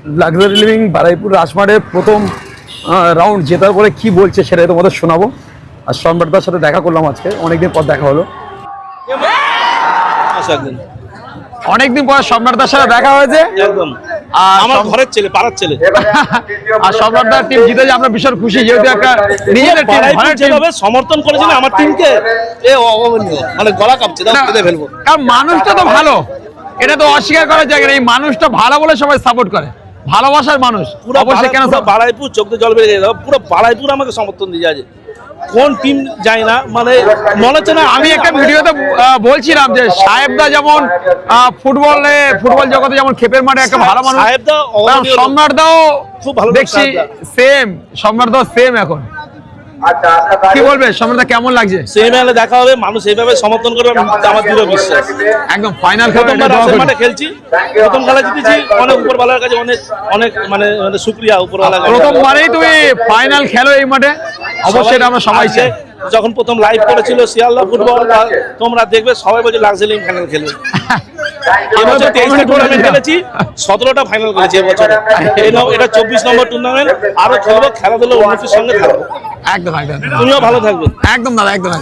Luxury living Baruipur রাজমাঠের প্রথম round জেতার পরে কি বলছে সেটাই তোমাদের শোনাবো। আর সম্রাটদার সাথে দেখা করলাম আজকে, অনেকদিন পর দেখা হলো। অনেকদিন পর সম্রাটদার সাথে দেখা হয়েছে একদম, আমার ঘরের ছেলে, পাড়ার ছেলে। আর সম্রাটদার টিম জিতেছে, আমরা ভীষণ খুশি, যেহেতু একটা নিজেদের টিম যেভাবে সমর্থন করেছিল আমার টিমকে, মানে গলা কাঁপছে, দাও কেঁদে ফেলবো। কারণ মানুষটা তো ভালো, এটা তো অস্বীকার করার জায়গা নেই। এই মানুষটা ভালো বলে সবাই সাপোর্ট করে, ভালোবাসার মানুষ। অবশ্যই কেন বারুইপুর চোখে জল বেরিয়ে গেল, পুরো বারুইপুর আমাকে সমর্থন দিয়ে যায়। কোন টিম যায় না, মানে মনে হচ্ছে না। আমি একটা ভিডিওতে বলছিলাম যে সাহেবদা যেমন ফুটবল জগতে যেমন ক্ষেপের মাঠে একটা ভালো মানুষ, সম্রাটদাও খুব ভালো দেখছি সেম, সম্রাটদাও সেম। এখন কি বলবে সম্রাটদা, কেমন লাগছে? সেমিফাইনালে দেখা হবে, মানুষ এইভাবে সমর্থন করবে আমার দৃঢ় বিশ্বাস। একদম ফাইনাল মাঠে খেলছি, প্রথম খেলা জিতেছি, অনেক উপরওয়ালার কাছে অনেক অনেক মানে শুকরিয়া উপরওয়ালার কাছে। প্রথমবারেই তুমি ফাইনাল খেলো এই মাঠে, অবশ্যই আমরা সবাই চাই। যখন প্রথম লাইভ করেছিল শিয়ালদা ফুটবল, তোমরা দেখবে সবাই বলছে লাক্সারি ফাইনাল খেলবে। এবছর 23টা টুর্নামেন্ট খেলেছি, 17টা ফাইনাল খেলেছি এবছর। এটা 24 নম্বর টুর্নামেন্ট, আরো খেলবো, খেলাধুলো উন্নতির সঙ্গে থাকবো। একদম একদম, তুমিও ভালো থাকবে। একদম দাদা, একদম।